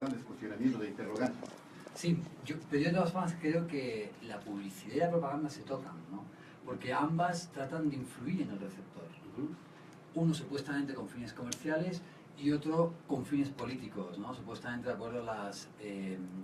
grandes cuestionamientos de interrogantes. Sí, pero yo de todas formas creo que la publicidad y la propaganda se tocan, ¿no? Porque ambas tratan de influir en el receptor. Uno supuestamente con fines comerciales y otro con fines políticos, ¿no? Supuestamente de acuerdo a las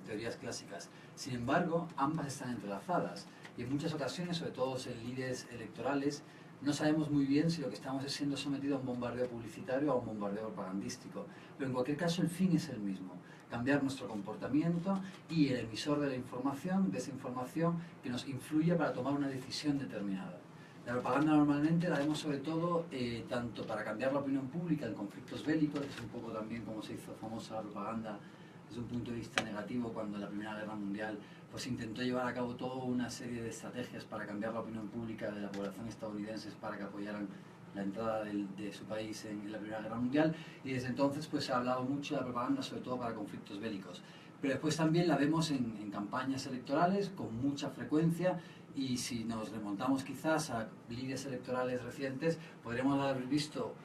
teorías clásicas. Sin embargo, ambas están entrelazadas y en muchas ocasiones, sobre todo en líderes electorales, no sabemos muy bien si lo que estamos es siendo sometido a un bombardeo publicitario o a un bombardeo propagandístico. Pero en cualquier caso el fin es el mismo: cambiar nuestro comportamiento y el emisor de la información, de esa información que nos influye para tomar una decisión determinada. La propaganda normalmente la vemos sobre todo tanto para cambiar la opinión pública en conflictos bélicos, que es un poco también como se hizo famosa la propaganda desde un punto de vista negativo cuando en la Primera Guerra Mundial pues intentó llevar a cabo toda una serie de estrategias para cambiar la opinión pública de la población estadounidense para que apoyaran la entrada de su país en la Primera Guerra Mundial, y desde entonces pues se ha hablado mucho de la propaganda sobre todo para conflictos bélicos. Pero después también la vemos en campañas electorales con mucha frecuencia, y si nos remontamos quizás a líderes electorales recientes, podríamos haber visto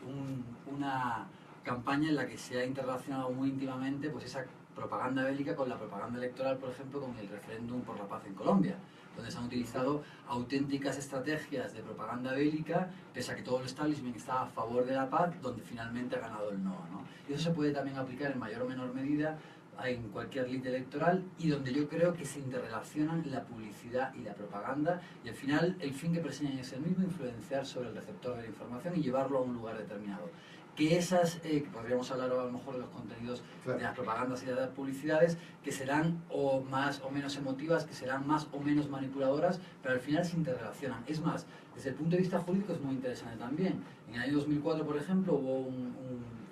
una campaña en la que se ha interrelacionado muy íntimamente pues esa propaganda bélica con la propaganda electoral, por ejemplo, con el referéndum por la paz en Colombia, donde se han utilizado auténticas estrategias de propaganda bélica, pese a que todo el establishment estaba a favor de la paz, donde finalmente ha ganado el no, ¿no? Y eso se puede también aplicar en mayor o menor medida en cualquier lid electoral, y donde yo creo que se interrelacionan la publicidad y la propaganda, y al final el fin que persiguen es el mismo: influenciar sobre el receptor de la información y llevarlo a un lugar determinado. Que esas, podríamos hablar a lo mejor de los contenidos de las propagandas y de las publicidades, que serán o más o menos emotivas, que serán más o menos manipuladoras, pero al final se interrelacionan. Es más, desde el punto de vista jurídico es muy interesante también. En el año 2004, por ejemplo, hubo un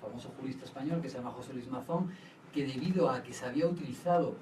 famoso jurista español que se llama José Luis Mazón, que debido a que se había utilizado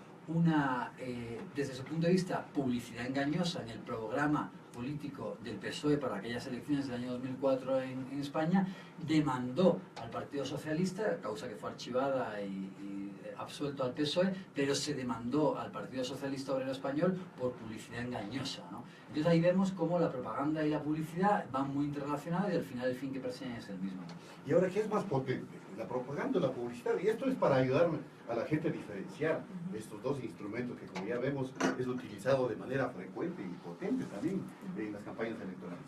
desde su punto de vista, publicidad engañosa en el programa político del PSOE para aquellas elecciones del año 2004 en España, demandó al Partido Socialista, causa que fue archivada y absuelto al PSOE, pero se demandó al Partido Socialista Obrero Español por publicidad engañosa, ¿no? Entonces ahí vemos cómo la propaganda y la publicidad van muy interrelacionadas y al final el fin que persiguen es el mismo. Y ahora, ¿qué es más potente? La propaganda o la publicidad. Y esto es para ayudar a la gente a diferenciar estos dos instrumentos que, como ya vemos, es utilizado de manera frecuente y potente también en las campañas electorales.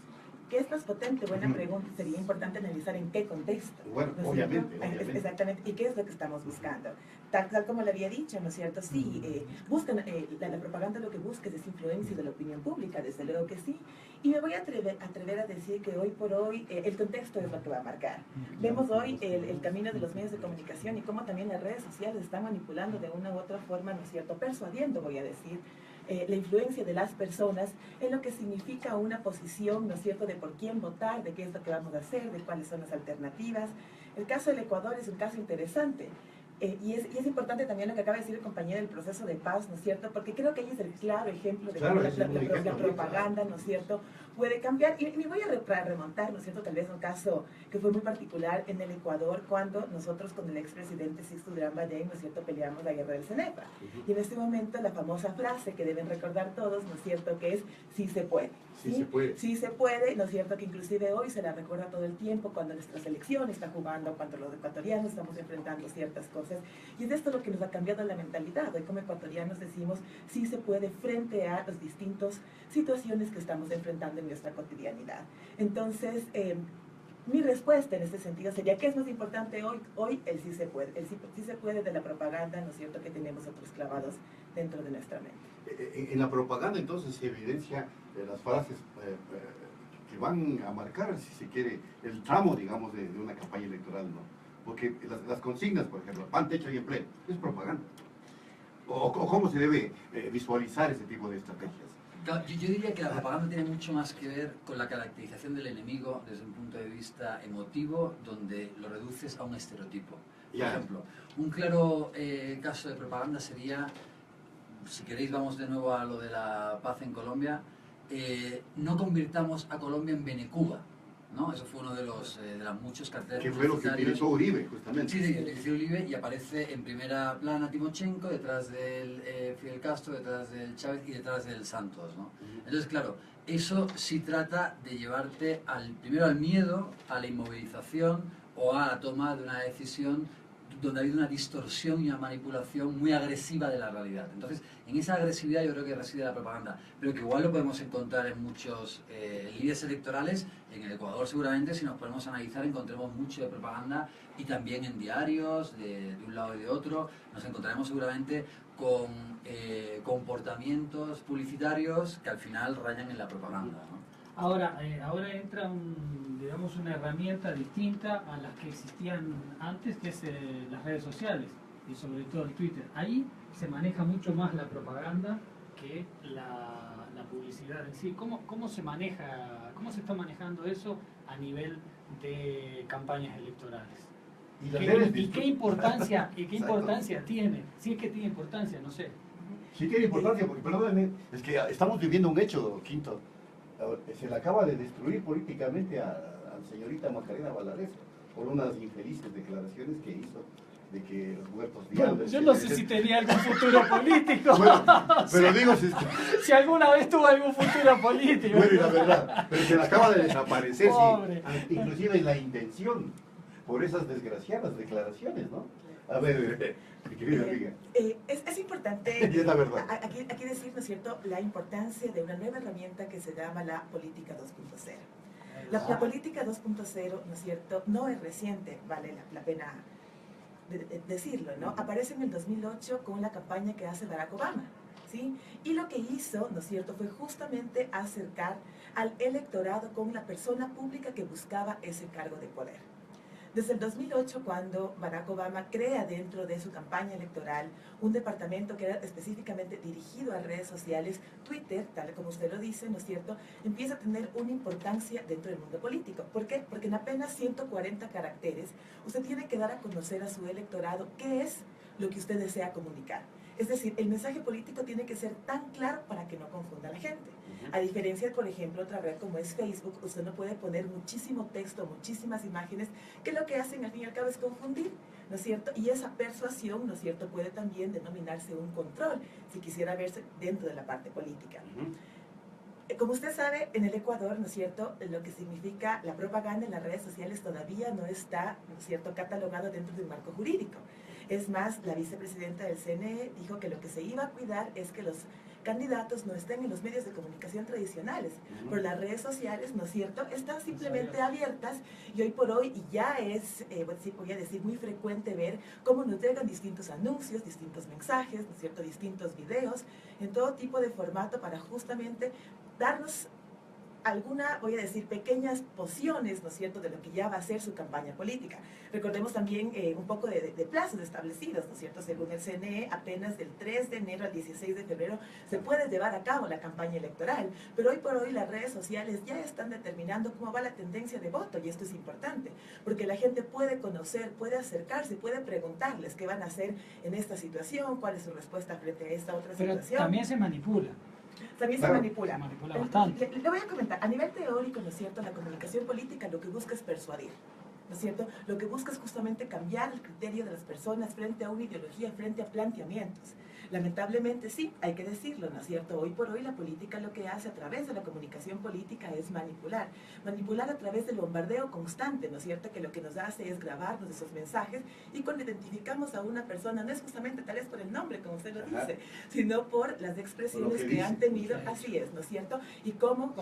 ¿Qué es más potente? Buena pregunta. Sería importante analizar en qué contexto. Bueno, ¿no obviamente. Exactamente. ¿Y qué es lo que estamos buscando? Tal como le había dicho, ¿no es cierto? Sí, buscan, la propaganda lo que busca es influencia de la opinión pública, desde luego que sí. Y me voy a atrever a decir que hoy por hoy el contexto es lo que va a marcar. Vemos hoy el camino de los medios de comunicación y cómo también las redes sociales están manipulando de una u otra forma, ¿no es cierto? Persuadiendo, voy a decir, la influencia de las personas en lo que significa una posición, ¿no es cierto?, de por quién votar, de qué es lo que vamos a hacer, de cuáles son las alternativas. El caso del Ecuador es un caso interesante. Y es importante también lo que acaba de decir el compañero del proceso de paz, ¿no es cierto? Porque creo que ahí es el claro ejemplo de cómo la propaganda, ¿no es cierto?, puede cambiar. Y me voy a remontar, ¿no es cierto?, tal vez un caso que fue muy particular en el Ecuador, cuando nosotros con el expresidente Sixto Durán Ballén, ¿no es cierto?, peleamos la guerra del Cenepa. Y en este momento la famosa frase que deben recordar todos, ¿no es cierto?, que es sí se puede. Sí se puede. Sí se puede, ¿no es cierto?, que inclusive hoy se la recuerda todo el tiempo cuando nuestra selección está jugando, cuando los ecuatorianos estamos enfrentando ciertas cosas. Y es esto lo que nos ha cambiado la mentalidad. Hoy como ecuatorianos decimos sí se puede frente a las distintas situaciones que estamos enfrentando en nuestra cotidianidad. Entonces, mi respuesta en este sentido sería: ¿qué es más importante hoy? El sí se puede. El sí se puede de la propaganda, ¿no es cierto?, que tenemos otros clavados dentro de nuestra mente. En la propaganda entonces se evidencia las frases que van a marcar, si se quiere, el tramo, digamos, de una campaña electoral, ¿no? Porque las consignas, por ejemplo, pan, techo y empleo, es propaganda. ¿O cómo se debe visualizar ese tipo de estrategias? Yo diría que la propaganda tiene mucho más que ver con la caracterización del enemigo desde un punto de vista emotivo, donde lo reduces a un estereotipo. Por ejemplo, un claro caso de propaganda sería, si queréis vamos de nuevo a lo de la paz en Colombia, no convirtamos a Colombia en Venecuba, ¿no? Eso fue uno de los muchos carteles que fue lo que utilizó Uribe, justamente. Sí, sí, utilizó Uribe, y aparece en primera plana Timochenko, detrás del Fidel Castro, detrás del Chávez y detrás del Santos, ¿no? Entonces, claro, eso sí trata de llevarte primero al miedo, a la inmovilización o a la toma de una decisión donde ha habido una distorsión y una manipulación muy agresiva de la realidad. Entonces, en esa agresividad yo creo que reside la propaganda, pero que igual lo podemos encontrar en muchos líderes electorales. En el Ecuador seguramente, si nos ponemos a analizar, encontremos mucho de propaganda, y también en diarios, de un lado y de otro, nos encontraremos seguramente con comportamientos publicitarios que al final rayan en la propaganda, ¿no? Ahora entra digamos, una herramienta distinta a las que existían antes, que es las redes sociales y sobre todo el Twitter. Ahí se maneja mucho más la propaganda que la publicidad en sí. ¿Cómo se maneja, cómo se está manejando eso a nivel de campañas electorales? ¿Y qué importancia tiene? Si es que tiene importancia, no sé. Sí tiene importancia, porque perdónenme, es que estamos viviendo un hecho, Quinto. Se le acaba de destruir políticamente a señorita Macarena Valadez por unas infelices declaraciones que hizo de que los muertos diablos... Yo no sé si tenía algún futuro político. Bueno, pero digo, si alguna vez tuvo algún futuro político. Bueno, y la verdad, pero se le acaba de desaparecer, sí, inclusive la intención, por esas desgraciadas declaraciones, ¿no? A ver, mi querida amiga. Es importante es la verdad. aquí decir, ¿no es cierto?, la importancia de una nueva herramienta que se llama la política 2.0. La política 2.0, ¿no es cierto?, no es reciente, vale la pena decirlo, ¿no? Aparece en el 2008 con la campaña que hace Barack Obama, ¿sí? Y lo que hizo, ¿no es cierto?, fue justamente acercar al electorado con la persona pública que buscaba ese cargo de poder. Desde el 2008, cuando Barack Obama crea dentro de su campaña electoral un departamento que era específicamente dirigido a redes sociales, Twitter, tal como usted lo dice, ¿no es cierto?, empieza a tener una importancia dentro del mundo político. ¿Por qué? Porque en apenas 140 caracteres usted tiene que dar a conocer a su electorado qué es lo que usted desea comunicar. Es decir, el mensaje político tiene que ser tan claro para que no confunda a la gente. A diferencia de, por ejemplo, otra red como es Facebook, usted no puede poner muchísimo texto, muchísimas imágenes, que lo que hacen al fin y al cabo es confundir, ¿no es cierto? Y esa persuasión, ¿no es cierto?, puede también denominarse un control, si quisiera verse dentro de la parte política. Como usted sabe, en el Ecuador, ¿no es cierto?, lo que significa la propaganda en las redes sociales todavía no está, ¿no es cierto?, catalogado dentro de un marco jurídico. Es más, la vicepresidenta del CNE dijo que lo que se iba a cuidar es que los candidatos no estén en los medios de comunicación tradicionales, pero las redes sociales, ¿no es cierto?, están simplemente abiertas, y hoy por hoy ya es, voy a decir, muy frecuente ver cómo nos llegan distintos anuncios, distintos mensajes, ¿no es cierto?, distintos videos, en todo tipo de formato para justamente darnos alguna, voy a decir, pequeñas pociones, ¿no es cierto?, de lo que ya va a ser su campaña política. Recordemos también un poco de plazos establecidos, ¿no es cierto? Según el CNE, apenas del 3 de enero al 16 de febrero se puede llevar a cabo la campaña electoral, pero hoy por hoy las redes sociales ya están determinando cómo va la tendencia de voto, y esto es importante, porque la gente puede conocer, puede acercarse, puede preguntarles qué van a hacer en esta situación, cuál es su respuesta frente a esta otra situación. Pero también se manipula. También se manipula. Se manipula bastante. Le voy a comentar, a nivel teórico, ¿no es cierto?, la comunicación política lo que busca es persuadir, ¿no es cierto? Lo que busca es justamente cambiar el criterio de las personas frente a una ideología, frente a planteamientos. Lamentablemente sí, hay que decirlo, ¿no es cierto? Hoy por hoy la política lo que hace a través de la comunicación política es manipular. Manipular a través del bombardeo constante, ¿no es cierto? Que lo que nos hace es grabarnos esos mensajes, y cuando identificamos a una persona no es justamente tal vez por el nombre, como usted lo dice, sino por las expresiones que han tenido, así es, ¿no es cierto? Y cómo,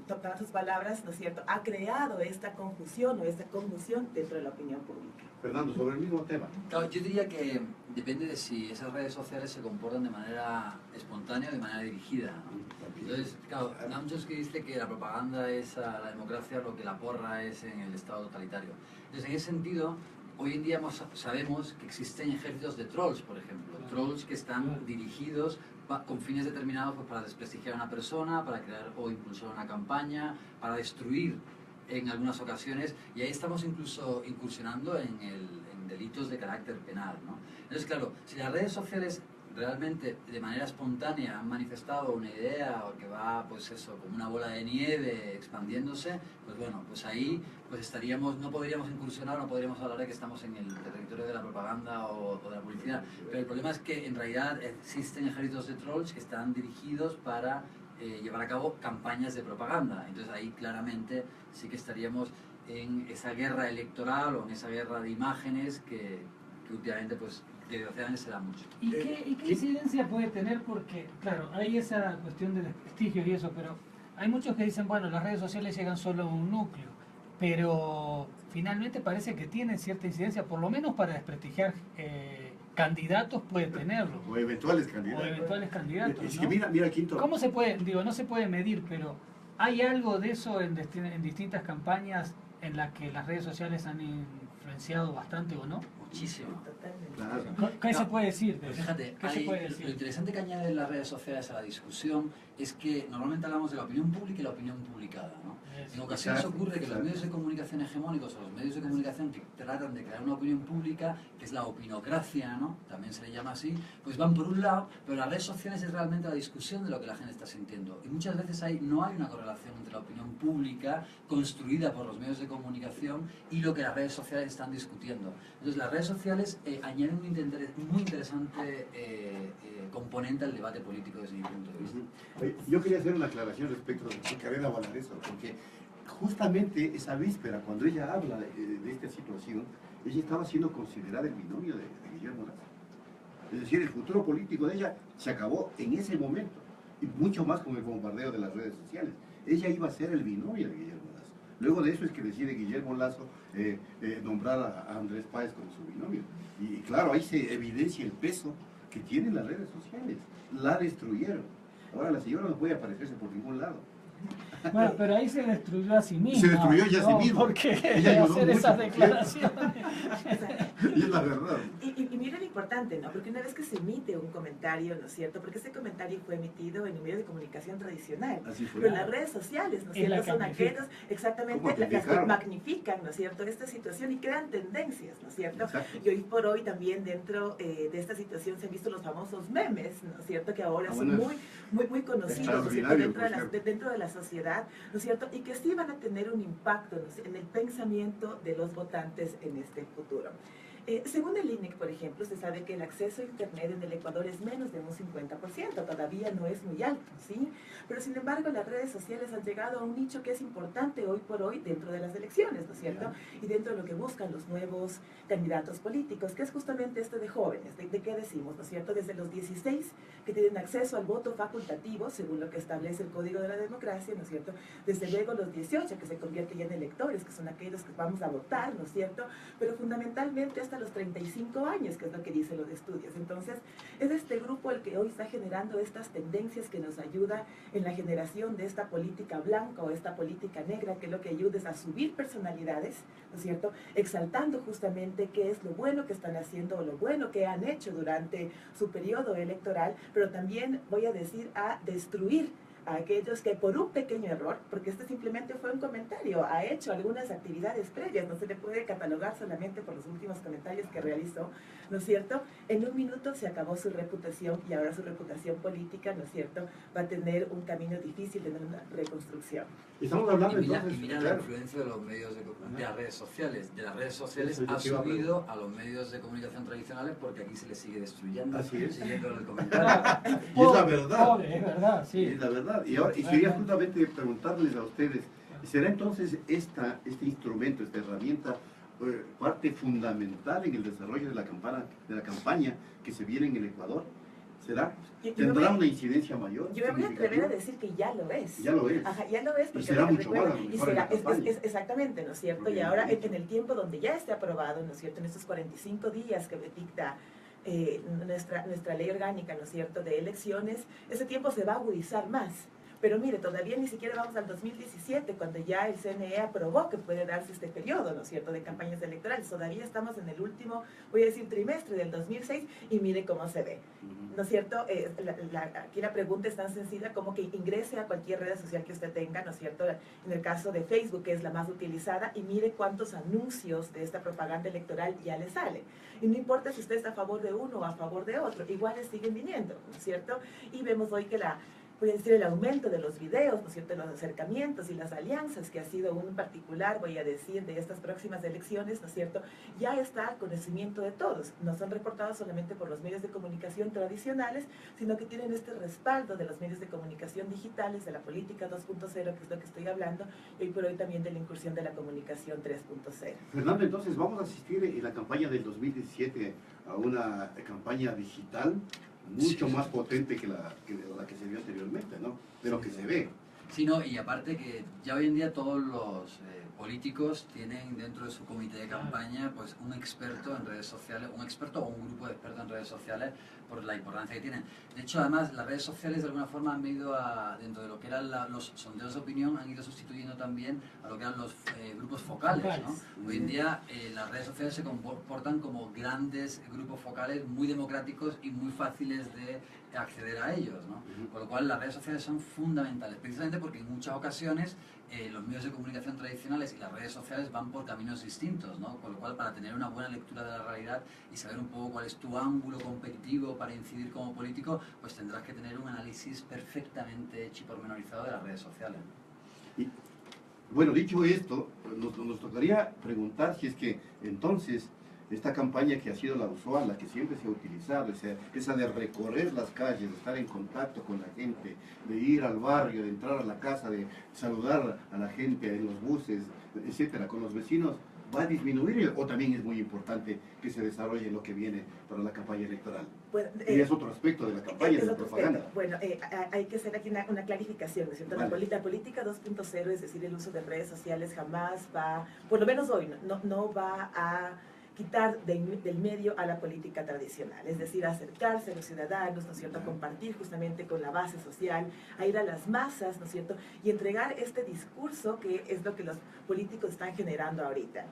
tomando sus palabras, ¿no es cierto?, ha creado esta confusión o esta confusión dentro de la opinión pública. Fernando, sobre el mismo tema. Claro, yo diría que depende de si esas redes sociales se comportan de manera espontánea o de manera dirigida, ¿no? Entonces, claro, Namjoski dice que la propaganda es a la democracia lo que la porra es en el Estado totalitario. Entonces, en ese sentido, hoy en día sabemos que existen ejércitos de trolls, por ejemplo, trolls que están dirigidos con fines determinados, pues, para desprestigiar a una persona, para crear o impulsar una campaña, para destruir en algunas ocasiones, y ahí estamos incluso incursionando en delitos de carácter penal, ¿no? Entonces, claro, si las redes sociales realmente de manera espontánea han manifestado una idea o que va, pues eso, como una bola de nieve expandiéndose, pues bueno, pues ahí pues estaríamos, no podríamos incursionar, no podríamos hablar de que estamos en el territorio de la propaganda o de la publicidad, pero el problema es que en realidad existen ejércitos de trolls que están dirigidos para llevar a cabo campañas de propaganda. Entonces ahí claramente sí que estaríamos en esa guerra electoral o en esa guerra de imágenes que que últimamente, pues, desgraciadamente se da mucho. ¿Y qué incidencia puede tener? Porque, claro, hay esa cuestión de desprestigio y eso, pero hay muchos que dicen, bueno, las redes sociales llegan solo a un núcleo, pero finalmente parece que tienen cierta incidencia, por lo menos para desprestigiar candidatos puede tenerlo. O eventuales candidatos. O eventuales candidatos, Es ¿no? que mira, Quinto. ¿Cómo se puede, digo, no se puede medir, pero hay algo de eso en distintas campañas en las que las redes sociales han influenciado bastante o no? Muchísimo. Totalmente. Claro. ¿Qué se No, puede decir de Pues eso? fíjate, ¿Qué se puede decir? lo interesante que añaden las redes sociales a la discusión es que normalmente hablamos de la opinión pública y la opinión publicada, ¿no? En ocasiones Exacto, ocurre que los exacto. medios de comunicación hegemónicos o los medios de comunicación que tratan de crear una opinión pública, que es la opinocracia, ¿no? También se le llama así, pues van por un lado, pero las redes sociales es realmente la discusión de lo que la gente está sintiendo. Y muchas veces no hay una correlación entre la opinión pública construida por los medios de comunicación y lo que las redes sociales están discutiendo. Entonces las redes sociales añaden un muy interesante componente al debate político desde mi punto de vista. Oye, yo quería hacer una aclaración respecto de Carrera Valareso, porque justamente esa víspera, cuando ella habla de esta situación, ella estaba siendo considerada el binomio de Guillermo Lasso. Es decir, el futuro político de ella se acabó en ese momento, y mucho más con el bombardeo de las redes sociales. Ella iba a ser el binomio de Guillermo Lasso. Luego de eso es que decide Guillermo Lasso nombrar a Andrés Páez como su binomio. Y claro, ahí se evidencia el peso que tienen las redes sociales. La destruyeron. Ahora la señora no puede aparecerse por ningún lado. Bueno, pero ahí se destruyó a sí misma. Se destruyó ella a sí misma. ¿Por qué Ella ayudó hacer mucho, esas por declaraciones? Y es la verdad. Y mira lo importante, ¿no? Porque una vez que se emite un comentario, ¿no es cierto? Porque ese comentario fue emitido en un medio de comunicación tradicional. Así fue. Pero las redes sociales, ¿no es Es la cierto? Son que amplifica. aquellos, exactamente, ¿Cómo las que amplificaron? magnifican, ¿no es cierto?, esta situación y crean tendencias, ¿no es cierto? Exacto. Y hoy por hoy también dentro de esta situación se han visto los famosos memes, ¿no es cierto?, que ahora son bueno, muy conocidos, ¿no es cierto?, extraordinario, dentro de la sociedad, ¿no es cierto?, y que sí van a tener un impacto, ¿no es cierto?, en el pensamiento de los votantes en este futuro. Según el INEC, por ejemplo, se sabe que el acceso a Internet en el Ecuador es menos de un 50%, todavía no es muy alto, ¿sí? Pero sin embargo, las redes sociales han llegado a un nicho que es importante hoy por hoy dentro de las elecciones, ¿no es cierto? Y dentro de lo que buscan los nuevos candidatos políticos, que es justamente esto de jóvenes, ¿de qué decimos, ¿no es cierto? Desde los 16, que tienen acceso al voto facultativo, según lo que establece el Código de la Democracia, ¿no es cierto? Desde luego los 18, que se convierten ya en electores, que son aquellos que vamos a votar, ¿no es cierto? Pero fundamentalmente hasta los 35 años, que es lo que dicen los estudios. Entonces, es este grupo el que hoy está generando estas tendencias que nos ayuda en la generación de esta política blanca o esta política negra, que lo que ayuda es a subir personalidades, ¿no es cierto? Exaltando justamente qué es lo bueno que están haciendo o lo bueno que han hecho durante su periodo electoral, pero también, voy a decir, a destruir a aquellos que por un pequeño error, porque este simplemente fue un comentario, ha hecho algunas actividades previas, no se le puede catalogar solamente por los últimos comentarios que realizó, ¿no es cierto? En un minuto se acabó su reputación y ahora su reputación política, ¿no es cierto?, va a tener un camino difícil de una reconstrucción. Estamos hablando Y mira entonces, la claro, influencia de los medios de las redes sociales. De las redes sociales Eso yo ha te iba a subido a los medios de comunicación tradicionales porque aquí se les sigue destruyendo. Así es. Siguiendo el comentario. y es la verdad. Pobre, es verdad, sí. Es la verdad. Y ahora, y quería justamente preguntarles a ustedes, ¿será entonces este instrumento, esta herramienta, parte fundamental en el desarrollo de la campaña que se viene en el Ecuador? ¿Será? ¿Tendrá una incidencia mayor? Yo me voy a atrever a decir que ya lo es. Ya lo es. Ajá, ya lo es. Y será mucho recuerda, más, a lo y mejor en la será, campaña. exactamente, ¿no es cierto? Porque Y ahora, mucho. en el tiempo donde ya esté aprobado, ¿no es cierto?, en estos 45 días que dicta nuestra ley orgánica, ¿no es cierto?, de elecciones, ese tiempo se va a agudizar más. Pero mire, todavía ni siquiera vamos al 2017, cuando ya el CNE aprobó que puede darse este periodo, ¿no es cierto?, de campañas electorales. Todavía estamos en el último, voy a decir, trimestre del 2006 y mire cómo se ve, ¿no es cierto? Aquí la pregunta es tan sencilla como que ingrese a cualquier red social que usted tenga, ¿no es cierto?, en el caso de Facebook, que es la más utilizada, y mire cuántos anuncios de esta propaganda electoral ya le sale. Y no importa si usted está a favor de uno o a favor de otro, iguales siguen viniendo, ¿no es cierto? Y vemos hoy que voy a decir, el aumento de los videos, ¿no es cierto?, los acercamientos y las alianzas, que ha sido un particular, voy a decir, de estas próximas elecciones, ¿no es cierto?, ya está a conocimiento de todos. No son reportados solamente por los medios de comunicación tradicionales, sino que tienen este respaldo de los medios de comunicación digitales, de la política 2.0, que es lo que estoy hablando, y hoy por hoy también de la incursión de la comunicación 3.0. Fernando, entonces vamos a asistir en la campaña del 2017 a una campaña digital mucho más potente que la que se vio anteriormente, ¿no? De lo que se ve. Sí, no, y aparte que ya hoy en día todos los políticos tienen dentro de su comité de campaña pues un experto en redes sociales, un experto o un grupo de expertos en redes sociales por la importancia que tienen. De hecho, además, las redes sociales de alguna forma han ido dentro de lo que eran los sondeos de opinión, han ido sustituyendo también a lo que eran los grupos focales, ¿no? Hoy en día las redes sociales se comportan como grandes grupos focales muy democráticos y muy fáciles de acceder a ellos, ¿no? Con lo cual las redes sociales son fundamentales, precisamente porque en muchas ocasiones los medios de comunicación tradicionales y las redes sociales van por caminos distintos, ¿no? Con lo cual, para tener una buena lectura de la realidad y saber un poco cuál es tu ángulo competitivo para incidir como político, pues tendrás que tener un análisis perfectamente hecho y pormenorizado de las redes sociales. Y, bueno, dicho esto, nos tocaría preguntar si es que entonces esta campaña que ha sido la usual, la que siempre se ha utilizado, esa de recorrer las calles, de estar en contacto con la gente, de ir al barrio, de entrar a la casa, de saludar a la gente en los buses, etcétera, con los vecinos, ¿va a disminuir o también es muy importante que se desarrolle lo que viene para la campaña electoral? Bueno, y es otro aspecto de la campaña, de la propaganda. Bueno, hay que hacer aquí una clarificación, ¿no es cierto? Vale. La política 2.0, es decir, el uso de redes sociales, jamás va, por lo menos hoy, no va a quitar del medio a la política tradicional, es decir, acercarse a los ciudadanos, ¿no es cierto?, a compartir justamente con la base social, a ir a las masas, ¿no es cierto?, y entregar este discurso que es lo que los políticos están generando ahorita.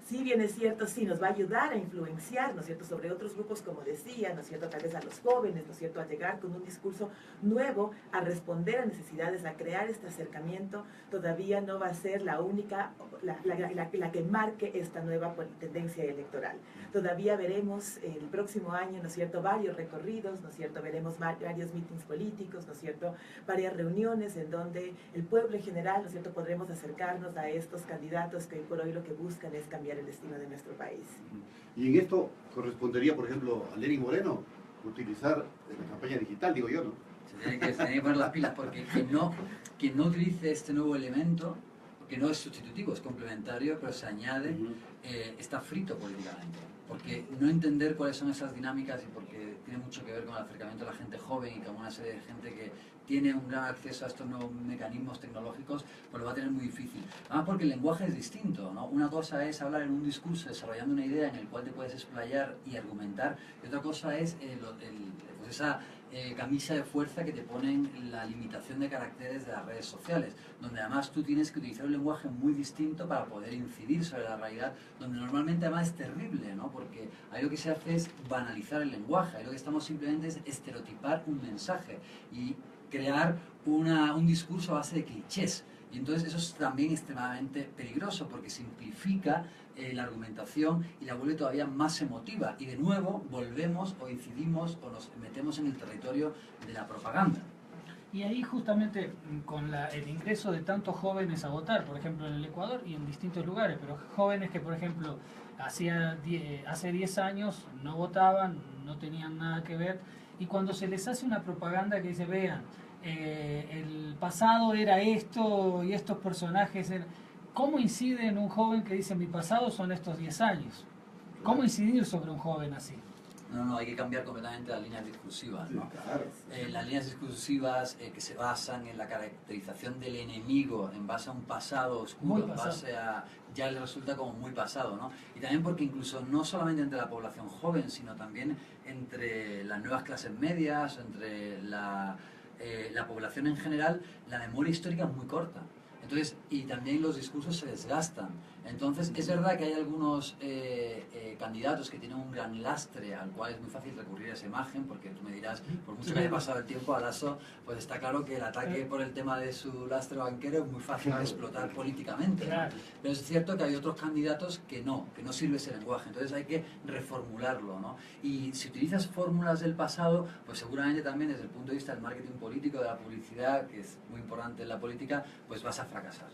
Si bien es cierto, sí, nos va a ayudar a influenciar, ¿no es cierto?, sobre otros grupos, como decía, ¿no es cierto?, tal vez a los jóvenes, ¿no es cierto?, a llegar con un discurso nuevo, a responder a necesidades, a crear este acercamiento, todavía no va a ser la única, la que marque esta nueva tendencia electoral. Todavía veremos el próximo año, ¿no es cierto?, varios recorridos, ¿no es cierto?, veremos varios mítines políticos, ¿no es cierto?, varias reuniones en donde el pueblo en general, ¿no es cierto?, podremos acercarnos a estos candidatos que hoy por hoy lo que buscan es cambiar el destino de nuestro país. Y en esto correspondería, por ejemplo, a Lenín Moreno utilizar la campaña digital, digo yo, ¿no? Se tiene que poner las pilas, porque quien no utilice este nuevo elemento, que no es sustitutivo, es complementario, pero se añade, está frito políticamente. Porque no entender cuáles son esas dinámicas y porque tiene mucho que ver con el acercamiento de la gente joven y con una serie de gente que tiene un gran acceso a estos nuevos mecanismos tecnológicos, pues lo va a tener muy difícil. Además porque el lenguaje es distinto, ¿no? Una cosa es hablar en un discurso, desarrollando una idea en el cual te puedes explayar y argumentar, y otra cosa es pues esa camisa de fuerza que te ponen la limitación de caracteres de las redes sociales, donde además tú tienes que utilizar un lenguaje muy distinto para poder incidir sobre la realidad, donde normalmente además es terrible, ¿no? Porque ahí lo que se hace es banalizar el lenguaje, ahí lo que estamos simplemente es estereotipar un mensaje y crear un discurso a base de clichés. Y entonces eso es también extremadamente peligroso porque simplifica la argumentación y la vuelve todavía más emotiva. Y de nuevo volvemos o incidimos o nos metemos en el territorio de la propaganda. Y ahí justamente con el ingreso de tantos jóvenes a votar, por ejemplo en el Ecuador y en distintos lugares, pero jóvenes que por ejemplo hace 10 años no votaban, no tenían nada que ver, y cuando se les hace una propaganda que dice, vean, el pasado era esto y estos personajes eran... ¿Cómo incide en un joven que dice mi pasado son estos 10 años? ¿Cómo incidir sobre un joven así? No, hay que cambiar completamente las líneas discursivas, ¿no? Claro. Las líneas discursivas que se basan en la caracterización del enemigo en base a un pasado oscuro, en base a... ya le resulta como muy pasado, ¿no? Y también porque incluso no solamente entre la población joven, sino también entre las nuevas clases medias, entre la población en general, la memoria histórica es muy corta. Entonces, y también los discursos se desgastan. Entonces, es verdad que hay algunos candidatos que tienen un gran lastre al cual es muy fácil recurrir a esa imagen, porque tú me dirás, por mucho que haya pasado el tiempo a Lasso, pues está claro que el ataque por el tema de su lastre banquero es muy fácil de explotar políticamente, ¿no? Pero es cierto que hay otros candidatos que no sirve ese lenguaje, entonces hay que reformularlo, ¿no? Y si utilizas fórmulas del pasado, pues seguramente también desde el punto de vista del marketing político, de la publicidad, que es muy importante en la política, pues vas a fracasar.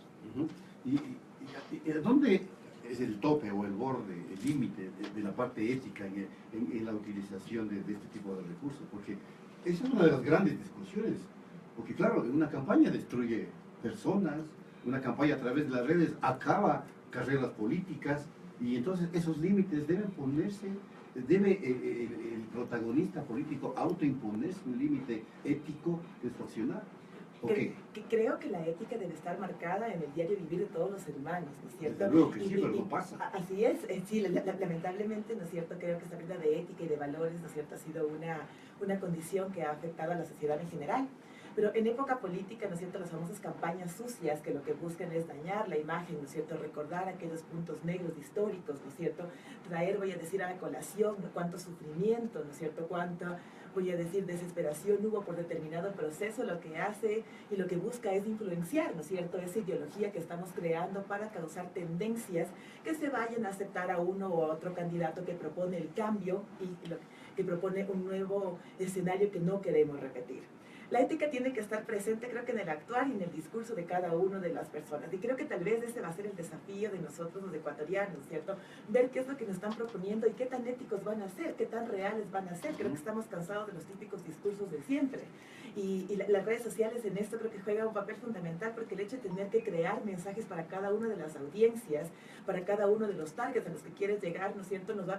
¿Y dónde es el tope o el borde, el límite de la parte ética en la utilización de este tipo de recursos? Porque esa es una de las grandes discusiones. Porque claro, una campaña destruye personas, una campaña a través de las redes acaba carreras políticas, y entonces esos límites deben ponerse, debe el protagonista político autoimponerse un límite ético excepcional. Que creo que la ética debe estar marcada en el diario vivir de todos los seres humanos, ¿no es cierto? Desde luego que sí, pero no pasa. Así es, sí, lamentablemente, ¿no es cierto? Creo que esta falta de ética y de valores, ¿no es cierto?, ha sido una condición que ha afectado a la sociedad en general. Pero en época política, ¿no es cierto?, las famosas campañas sucias que lo que buscan es dañar la imagen, ¿no es cierto?, recordar aquellos puntos negros históricos, ¿no es cierto?, traer, voy a decir, a la colación cuánto sufrimiento, ¿no es cierto?, cuánto, voy a decir, desesperación hubo por determinado proceso, lo que hace y lo que busca es influenciar, ¿no es cierto?, esa ideología que estamos creando para causar tendencias que se vayan a aceptar a uno u otro candidato que propone el cambio y que propone un nuevo escenario que no queremos repetir. La ética tiene que estar presente, creo que en el actuar y en el discurso de cada una de las personas. Y creo que tal vez ese va a ser el desafío de nosotros, los ecuatorianos, ¿cierto? Ver qué es lo que nos están proponiendo y qué tan éticos van a ser, qué tan reales van a ser. Creo que estamos cansados de los típicos discursos de siempre. Y las redes sociales en esto creo que juegan un papel fundamental, porque el hecho de tener que crear mensajes para cada una de las audiencias, para cada uno de los targets a los que quieres llegar, ¿no es cierto?, nos va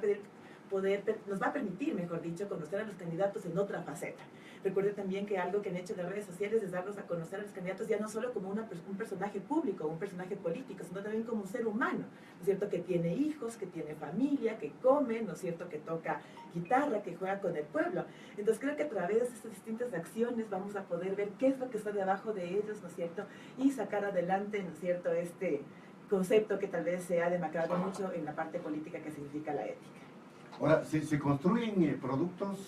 a permitir, mejor dicho, conocer a los candidatos en otra faceta. Recuerde también que algo que han hecho las redes sociales es darnos a conocer a los candidatos ya no solo como un personaje público, un personaje político, sino también como un ser humano, ¿no es cierto?, que tiene hijos, que tiene familia, que come, ¿no es cierto?, que toca guitarra, que juega con el pueblo. Entonces creo que a través de estas distintas acciones vamos a poder ver qué es lo que está debajo de ellos, ¿no es cierto?, y sacar adelante, ¿no es cierto?, este concepto que tal vez se ha demacrado mucho en la parte política que significa la ética. Ahora, se construyen productos,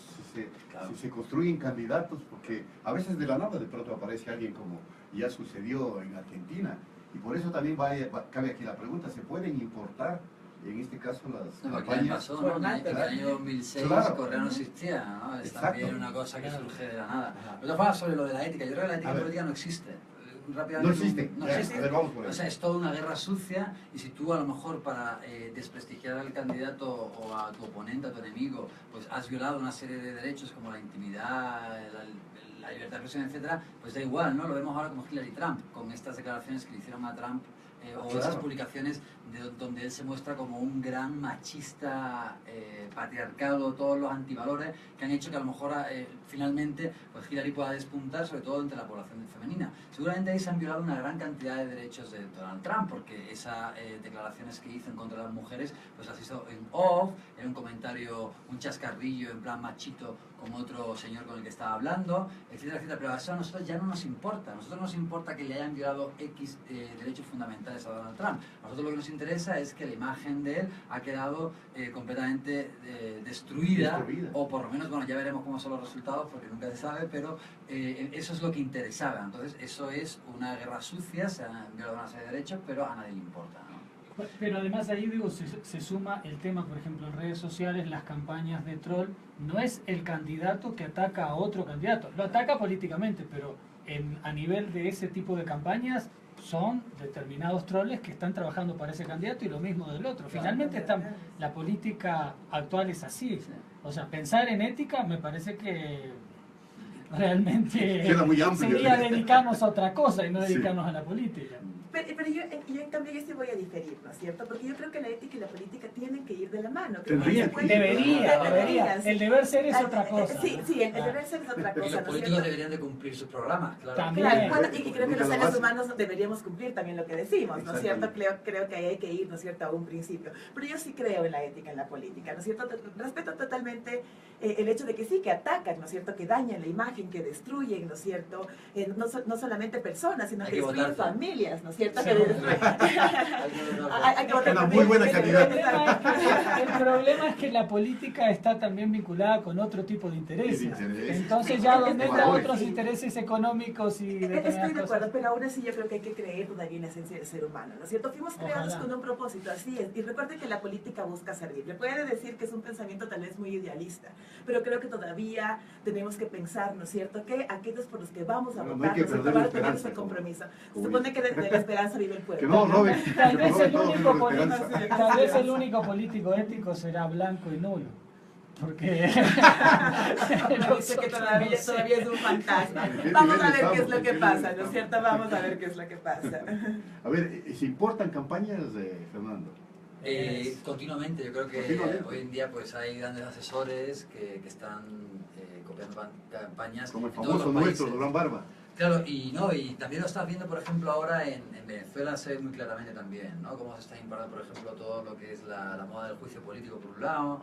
se construyen candidatos, porque a veces de la nada de pronto aparece alguien, como ya sucedió en Argentina, y por eso también cabe aquí la pregunta: ¿se pueden importar en este caso las campañas? Pasó, ¿no? En el año 2006 claro. Correa no existía, ¿no? Es Exacto. también una cosa que surge de la nada. Pero te sobre lo de la ética. Yo creo que la ética política no existe. No existe. No existe. A ver, vamos por ahí. O sea, es toda una guerra sucia, y si tú a lo mejor para desprestigiar al candidato o a tu oponente, a tu enemigo, pues has violado una serie de derechos como la intimidad, la libertad de expresión, etcétera, pues da igual, ¿no? Lo vemos ahora como Hillary Trump, con estas declaraciones que le hicieron a Trump, o claro, esas publicaciones donde él se muestra como un gran machista, patriarcado, todos los antivalores que han hecho que a lo mejor finalmente pues Hillary pueda despuntar, sobre todo entre la población femenina. Seguramente ahí se han violado una gran cantidad de derechos de Donald Trump, porque esas declaraciones que hizo en contra de las mujeres pues las hizo en off, era un comentario, un chascarrillo en plan machito como otro señor con el que estaba hablando, etcétera, etcétera. Pero eso a nosotros ya no nos importa. A nosotros nos importa que le hayan violado X derechos fundamentales a Donald Trump. A nosotros lo que nos interesa es que la imagen de él ha quedado completamente destruida, o por lo menos, bueno, ya veremos cómo son los resultados, porque nunca se sabe, pero eso es lo que interesaba. Entonces, eso es una guerra sucia, se han violado una serie de derechos, pero a nadie le importa, ¿no? Pero además ahí, digo, se suma el tema, por ejemplo, en redes sociales, las campañas de troll. No es el candidato que ataca a otro candidato, lo ataca políticamente, pero a nivel de ese tipo de campañas son determinados troles que están trabajando para ese candidato y lo mismo del otro. Finalmente la política actual es así. O sea, pensar en ética me parece que realmente sería dedicarnos a otra cosa y no dedicarnos a la política. Pero yo en cambio sí voy a diferir, ¿no es cierto? Porque yo creo que la ética y la política tienen que ir de la mano. Debería. El deber ser es otra cosa. Sí, el deber ser es otra cosa. Y los políticos deberían de cumplir sus programas, claro. También. Claro, y creo que los seres humanos deberíamos cumplir también lo que decimos, ¿no es cierto? Creo que ahí hay que ir, ¿no es cierto?, a un principio. Pero yo sí creo en la ética, en la política, ¿no es cierto? Respeto totalmente el hecho de que sí, que atacan, ¿no es cierto?, que dañan la imagen imagen que destruyen, ¿no es cierto? No solamente personas, sino Hay que que destruyen votar. familias, ¿no es cierto? Sí. Que destruyen- Hay que votar Una también. muy buena El calidad. problema es que la política está también vinculada con otro tipo de intereses. Sí, de intereses. Entonces ya donde entran Valores. otros intereses económicos y determinadas Estoy de acuerdo, cosas. pero aún así yo creo que hay que creer todavía en la esencia del ser humano, ¿no es cierto? Fuimos creados Ojalá. con un propósito, así es. Y recuerden que la política busca servir. Le puede decir que es un pensamiento tal vez muy idealista, pero creo que todavía tenemos que pensar, ¿no es cierto? Que aquellos por los que vamos a No, no votar, hay que ¿no es cierto? perder la Van a tener esperanza, ese compromiso. Se como supone dice. que de la esperanza vive el Que pueblo. no roben. Tal que vez no roben el todo único con esperanza. político, tal vez el único político ético será blanco y nulo. Porque Dice que todavía es un fantasma. ¿En qué Vamos a nivel ver qué es estamos? lo ¿En que qué pasa, nivel ¿no es estamos? cierto? Vamos a ver qué es lo que pasa. A ver, ¿se importan campañas, Fernando? Continuamente, yo creo que Continuamente. hoy en día pues hay grandes asesores que están copiando campañas Como el en todos famoso los nuestro, países. Durán Barba. Claro, y también lo estás viendo, por ejemplo, ahora en Venezuela se ve muy claramente también, ¿no? Cómo se está importando, por ejemplo, todo lo que es la moda del juicio político por un lado,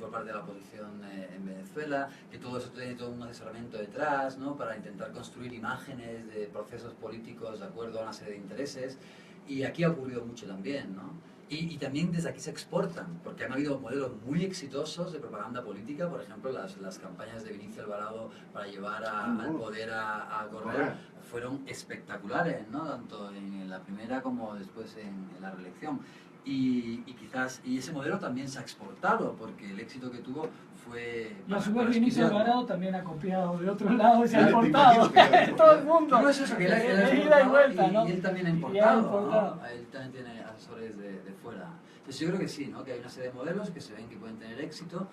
por parte de la oposición en Venezuela, que todo eso tiene todo un asesoramiento detrás, ¿no? Para intentar construir imágenes de procesos políticos de acuerdo a una serie de intereses. Y aquí ha ocurrido mucho también, ¿no? Y también desde aquí se exportan, porque han habido modelos muy exitosos de propaganda política, por ejemplo, las campañas de Vinicio Alvarado para llevar al poder a Correa fueron espectaculares, ¿no? Tanto en la primera como después en la reelección. Y quizás, y ese modelo también se ha exportado, porque el éxito que tuvo fue... y a para- su vez para Vinicio estudiarlo. Alvarado también ha copiado de otro lado y se ha Te importado. imagino que ha Todo el mundo. No es eso, que él ha Es ida y importado vuelta, ¿no? y él también ha Y ha importado, importado. ¿no? Él también tiene asesores de fuera. Entonces yo creo que sí, ¿no? Que hay una serie de modelos que se ven que pueden tener éxito.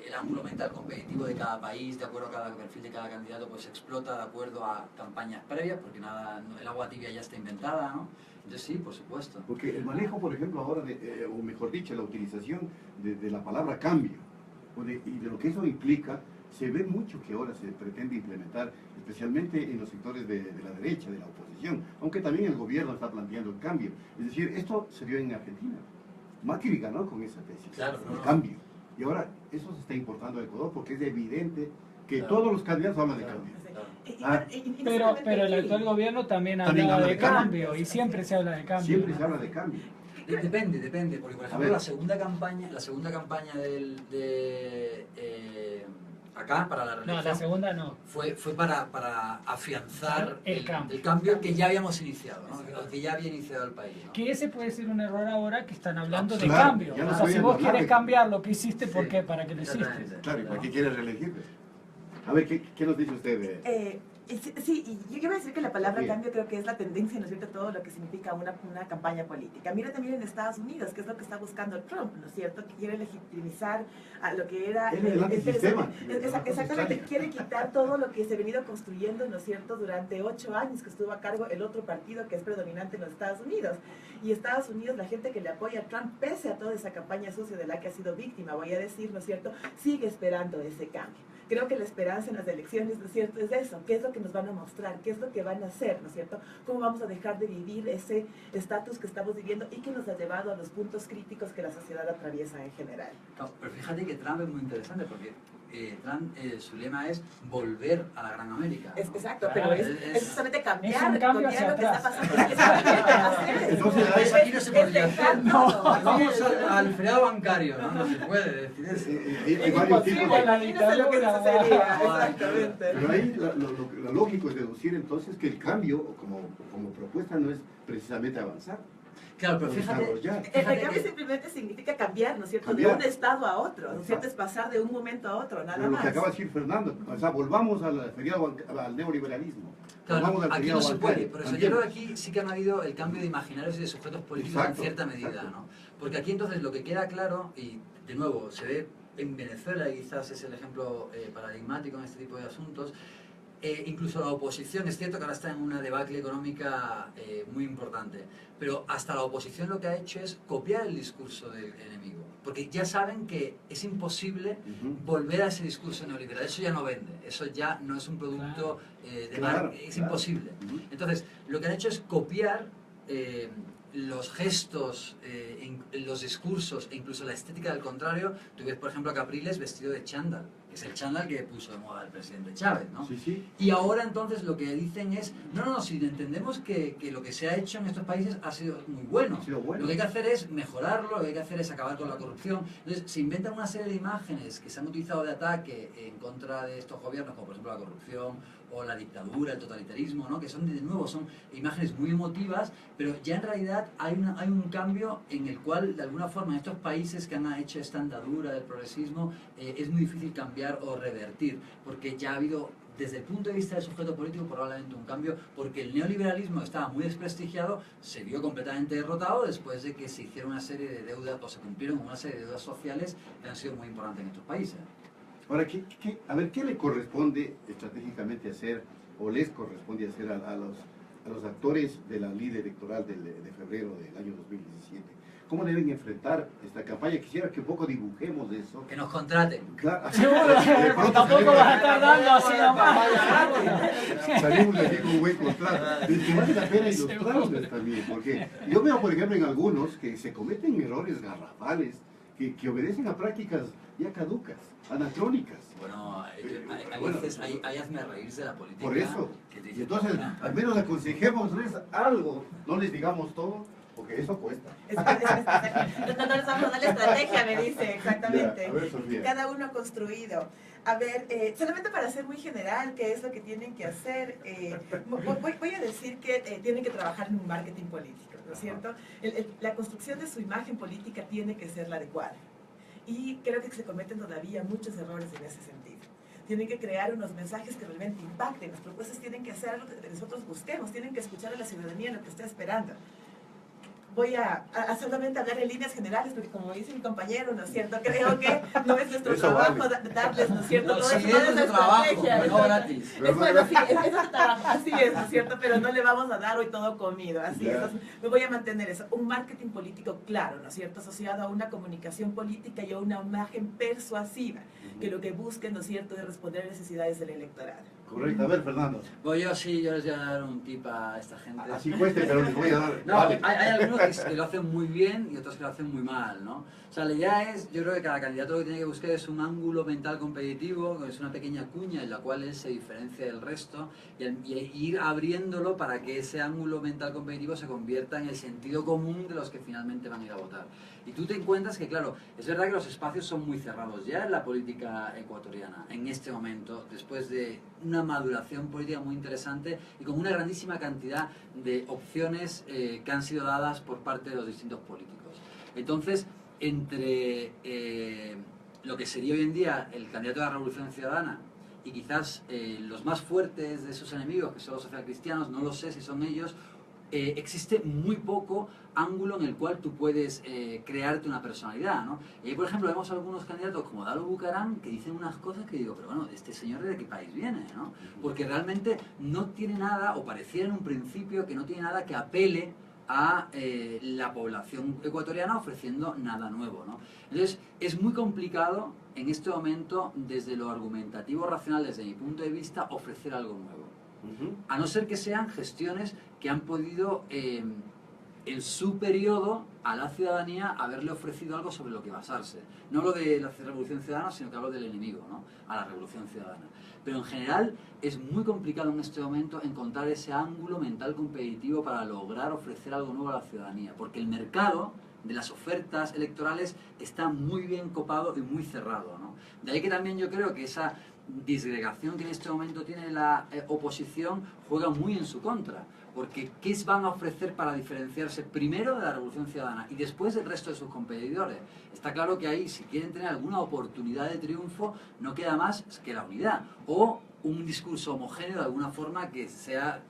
El ángulo mental competitivo de cada país, de acuerdo a cada perfil de cada candidato, pues se explota de acuerdo a campañas previas, porque nada, el agua tibia ya está inventada, ¿no? Entonces sí, por supuesto. Porque el manejo, por ejemplo, ahora, o mejor dicho, la utilización de la palabra cambio, y de lo que eso implica, se ve mucho que ahora se pretende implementar, especialmente en los sectores de la derecha, de la oposición, aunque también el gobierno está planteando el cambio. Es decir, esto se vio en Argentina. Macri ganó con esa tesis, Claro, el no. cambio. Y ahora eso se está importando a Ecuador porque es evidente que Claro. todos los candidatos hablan de Claro. cambio. Y no Pero solamente el aquí. actual gobierno también También habla habla de de cambio. cambio y siempre se habla de cambio. Siempre ¿no? se habla de cambio. Depende, porque por ejemplo ver. la segunda campaña acá para la No, reelección la segunda no. fue para afianzar El cambio. el cambio que ya habíamos iniciado, ¿no? Que ya había iniciado el país, ¿no? Que ese puede ser un error ahora que están hablando de Claro, cambio. ya no O sea, si pueden vos hablar quieres de- cambiar lo que hiciste, ¿por Sí, qué? ¿Para qué lo hiciste? exactamente. Claro, ¿y para ¿no? qué quiere reelegirte? A ver, ¿qué nos dice usted? Sí, y yo iba a decir que la palabra Sí. cambio creo que es la tendencia, ¿no es cierto?, todo lo que significa una campaña política. Mira también en Estados Unidos, que es lo que está buscando Trump, ¿no es cierto?, que quiere legitimizar a lo que era... Él es el antisistema. Exactamente, quiere quitar todo lo que se ha venido construyendo, ¿no es cierto?, durante 8 años que estuvo a cargo el otro partido que es predominante en los Estados Unidos. Y Estados Unidos, la gente que le apoya a Trump, pese a toda esa campaña sucia de la que ha sido víctima, voy a decir, ¿no es cierto?, sigue esperando ese cambio. Creo que la esperanza en las elecciones, ¿no es cierto?, es eso. ¿Qué es lo que nos van a mostrar? ¿Qué es lo que van a hacer?, ¿no es cierto? ¿Cómo vamos a dejar de vivir ese estatus que estamos viviendo y que nos ha llevado a los puntos críticos que la sociedad atraviesa en general? No, pero fíjate que Trump es muy interesante porque Trump, su lema es volver a la Gran América, ¿no? Exacto, Claro, pero es justamente cambiar, es un cambio cambiar hacia lo que está atrás. pasando. Exactamente, así es. Entonces, Pues aquí no se podría Es dejar hacer. todo, así Vamos es. al feriado bancario, ¿no? No se puede decir eso. Hay varios tipos. imposible. La Imagínense lo que dictadura, sucedería, guau. exactamente. Pero ahí lo lógico es deducir entonces que el cambio como propuesta no es precisamente avanzar, Claro, pero o fíjate, desarrollar. El fíjate cambio que- simplemente significa cambiar, ¿no es cierto?, Cambiar. de un estado a otro, ¿no es cierto?, es pasar de un momento a otro, nada Pero lo más. que acaba de decir Fernando, o sea, volvamos al neoliberalismo. Claro, volvamos al aquí feriado no se puede, bancario. por eso yo Cambiemos. creo que aquí sí que han habido el cambio de imaginarios y de sujetos políticos Exacto, en cierta medida, exacto. ¿no? Porque aquí entonces lo que queda claro, y de nuevo se ve en Venezuela, y quizás es el ejemplo paradigmático en este tipo de asuntos, incluso la oposición, es cierto que ahora está en una debacle económica muy importante, pero hasta la oposición lo que ha hecho es copiar el discurso del enemigo, porque ya saben que es imposible Ujú. volver a ese discurso neoliberal, eso ya no vende, eso ya no es un producto de Claro, es claro. imposible. Ujú. Entonces, lo que han hecho es copiar los gestos, los discursos e incluso la estética del contrario. Tú ves, por ejemplo, a Capriles vestido de chándal, que es el chándal que puso de moda el presidente Chávez, ¿no? Sí, sí. Y ahora entonces lo que dicen es, no, si entendemos que lo que se ha hecho en estos países ha sido muy bueno. Ha sido bueno. Lo que hay que hacer es mejorarlo, lo que hay que hacer es acabar con la corrupción. Entonces se inventan una serie de imágenes que se han utilizado de ataque en contra de estos gobiernos, como por ejemplo la corrupción o la dictadura, el totalitarismo, ¿no? Que son, de nuevo, son imágenes muy emotivas, pero ya en realidad hay un cambio en el cual, de alguna forma, en estos países que han hecho esta andadura del progresismo, es muy difícil cambiar o revertir, porque ya ha habido, desde el punto de vista del sujeto político, probablemente un cambio, porque el neoliberalismo estaba muy desprestigiado, se vio completamente derrotado después de que se hicieron una serie de deudas, o se cumplieron una serie de deudas sociales que han sido muy importantes en estos países. Ahora, a ver, ¿qué le corresponde estratégicamente hacer, o les corresponde hacer a los actores de la ley electoral de febrero del año 2017? ¿Cómo deben enfrentar esta campaña? Quisiera que un poco dibujemos de eso. Que nos contraten. Claro, Seguro, tampoco vas a estar dando así nomás. Salimos de aquí con un buen contrato. Es que vale la pena ilustrarles también, porque yo veo, por ejemplo, en algunos que se cometen errores garrafales, que obedecen a prácticas ya caducas, anacrónicas. Bueno, a veces hay hazme reírse de la política. Por eso. Que te Y dice, entonces, al menos aconsejémosles algo, no les digamos todo, porque eso cuesta. No les vamos a dar la estrategia, me dice, exactamente. Ya, a ver, Sofía. Cada uno ha construido. A ver, solamente para ser muy general, ¿qué es lo que tienen que hacer? Voy a decir que tienen que trabajar en un marketing político, ¿no es cierto? La construcción de su imagen política tiene que ser la adecuada. Y creo que se cometen todavía muchos errores en ese sentido. Tienen que crear unos mensajes que realmente impacten. Las propuestas tienen que hacer algo que nosotros busquemos, tienen que escuchar a la ciudadanía lo que está esperando. Voy a solamente hablar en líneas generales, porque como dice mi compañero, ¿no es cierto? Creo que no es nuestro Eso trabajo vale. darles, ¿no es cierto? No, Todo sí, eso, es toda esa nuestro trabajo, estrategia. pero no gratis. Es bueno, sí, es nuestro trabajo, así es, ¿no es cierto? Pero no le vamos a dar hoy todo comido, así es. Ya. Entonces, me voy a mantener eso. Un marketing político claro, ¿no es cierto? Asociado a una comunicación política y a una imagen persuasiva, que lo que busquen, ¿no es cierto?, es responder a necesidades del electorado. Correcto. A ver, Fernando. Pues yo sí, yo les voy a dar un tip a esta gente. Así cueste, pero les voy a dar. No, Vale. hay algunos que lo hacen muy bien y otros que lo hacen muy mal, ¿no? O sea, la idea es, yo creo que cada candidato lo que tiene que buscar es un ángulo mental competitivo, es una pequeña cuña en la cual él se diferencia del resto y ir abriéndolo para que ese ángulo mental competitivo se convierta en el sentido común de los que finalmente van a ir a votar. Y tú te encuentras que, claro, es verdad que los espacios son muy cerrados ya en la política ecuatoriana, en este momento, después de una maduración política muy interesante y con una grandísima cantidad de opciones que han sido dadas por parte de los distintos políticos. Entonces, entre lo que sería hoy en día el candidato de la Revolución Ciudadana y quizás los más fuertes de sus enemigos, que son los socialcristianos, no lo sé si son ellos, existe muy poco ángulo en el cual tú puedes crearte una personalidad, ¿no? Y ahí, por ejemplo, vemos algunos candidatos como Dalo Bucaram que dicen unas cosas que digo, pero bueno, este señor ¿de qué país viene?, ¿no? Porque realmente no tiene nada, o parecía en un principio que no tiene nada que apele a la población ecuatoriana ofreciendo nada nuevo, ¿no? Entonces, es muy complicado en este momento, desde lo argumentativo racional, desde mi punto de vista, ofrecer algo nuevo. A no ser que sean gestiones que han podido, en su periodo, a la ciudadanía haberle ofrecido algo sobre lo que basarse. No lo de la Revolución Ciudadana, sino que hablo del enemigo, ¿no?, a la Revolución Ciudadana. Pero en general es muy complicado en este momento encontrar ese ángulo mental competitivo para lograr ofrecer algo nuevo a la ciudadanía, porque el mercado de las ofertas electorales está muy bien copado y muy cerrado, ¿no? De ahí que también yo creo que esa disgregación que en este momento tiene la oposición juega muy en su contra, porque ¿qué van a ofrecer para diferenciarse primero de la Revolución Ciudadana y después del resto de sus competidores? Está claro que ahí, si quieren tener alguna oportunidad de triunfo, no queda más que la unidad o un discurso homogéneo de alguna forma que sea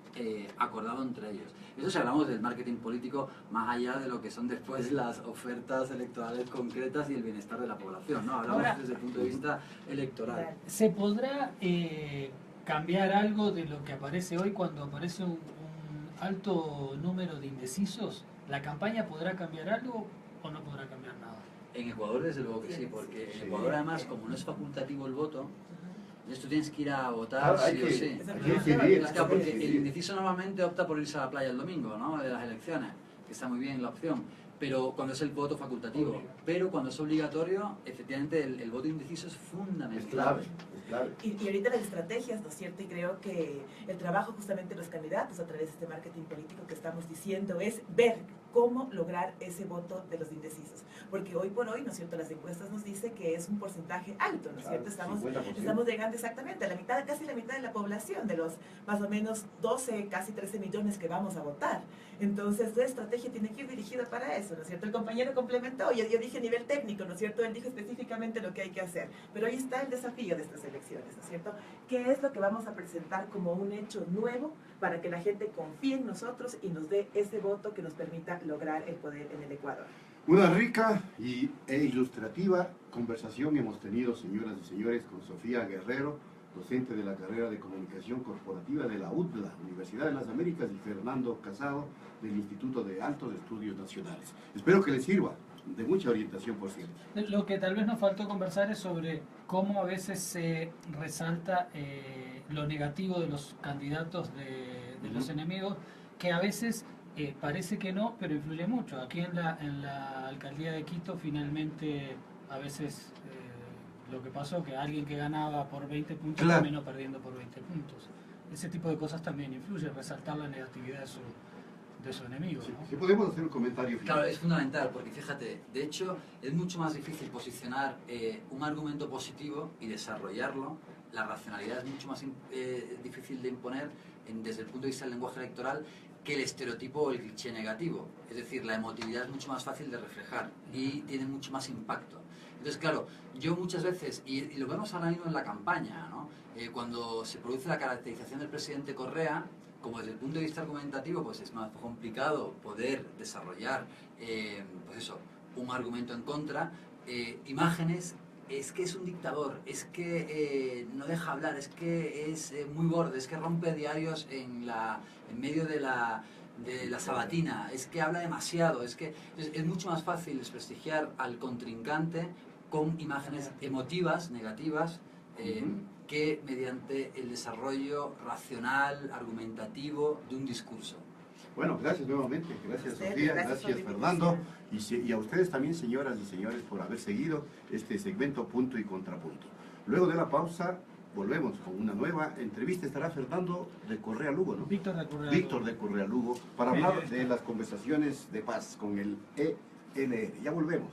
acordado entre ellos. Eso si hablamos del marketing político más allá de lo que son después las ofertas electorales concretas y el bienestar de la población, ¿no? Hablamos Ahora, desde el punto de vista electoral. ¿Se podrá cambiar algo de lo que aparece hoy cuando aparece un alto número de indecisos? ¿La campaña podrá cambiar algo o no podrá cambiar nada? En Ecuador desde luego que sí, porque en Ecuador además, como no es facultativo el voto, entonces tú tienes que ir a votar sí o sí. Claro, porque el indeciso normalmente opta por irse a la playa el domingo, ¿no?, de las elecciones, que está muy bien la opción. pero cuando es el voto facultativo. Pero cuando es obligatorio, efectivamente el voto indeciso es fundamental. Es clave, es clave. Y ahorita las estrategias, ¿no es cierto? Y creo que el trabajo justamente de los candidatos a través de este marketing político que estamos diciendo es ver cómo lograr ese voto de los indecisos. Porque hoy por hoy, ¿no es cierto?, las encuestas nos dicen que es un porcentaje alto, ¿no es cierto? Estamos llegando exactamente a la mitad, casi la mitad de la población, de los más o menos 12, casi 13 millones que vamos a votar. Entonces, la estrategia tiene que ir dirigida para eso, ¿no es cierto? El compañero complementó, yo dije a nivel técnico, ¿no es cierto? Él dijo específicamente lo que hay que hacer. Pero ahí está el desafío de estas elecciones, ¿no es cierto? ¿Qué es lo que vamos a presentar como un hecho nuevo para que la gente confíe en nosotros y nos dé ese voto que nos permita lograr el poder en el Ecuador? Una rica e ilustrativa conversación hemos tenido, señoras y señores, con Sofía Guerrero, docente de la carrera de Comunicación Corporativa de la UDLA, Universidad de las Américas, y Fernando Casado, del Instituto de Altos Estudios Nacionales. Espero que les sirva de mucha orientación, por cierto. Lo que tal vez nos faltó conversar es sobre cómo a veces se resalta lo negativo de los candidatos de los enemigos, que a veces parece que no, pero influye mucho. Aquí en la alcaldía de Quito finalmente a veces lo que pasó, que alguien que ganaba por 20 puntos terminó perdiendo por 20 puntos. Ese tipo de cosas también influye, resaltar la negatividad de su enemigo, ¿no? Si podemos hacer un comentario final. Claro, es fundamental, porque fíjate, de hecho es mucho más difícil posicionar un argumento positivo y desarrollarlo. La racionalidad es mucho más difícil de imponer desde el punto de vista del lenguaje electoral que el estereotipo o el cliché negativo. Es decir, la emotividad es mucho más fácil de reflejar y tiene mucho más impacto. Entonces, claro, yo muchas veces, y lo vemos ahora mismo en la campaña, ¿no? Cuando se produce la caracterización del presidente Correa, como desde el punto de vista argumentativo, pues es más complicado poder desarrollar, pues eso, un argumento en contra, imágenes, es que es un dictador, es que no deja hablar, es que es muy borde, es que rompe diarios en medio de la sabatina, es que habla demasiado, es mucho más fácil desprestigiar al contrincante con imágenes emotivas, negativas, que mediante el desarrollo racional, argumentativo de un discurso. Bueno, gracias nuevamente, gracias Sofía, gracias Fernando, y a ustedes también, señoras y señores, por haber seguido este segmento Punto y Contrapunto. Luego de la pausa, volvemos con una nueva entrevista. Estará Fernando de Correa Lugo, ¿no? Víctor de Correa Lugo. Víctor de Correa Lugo, para hablar de las conversaciones de paz con el ELN. Ya volvemos.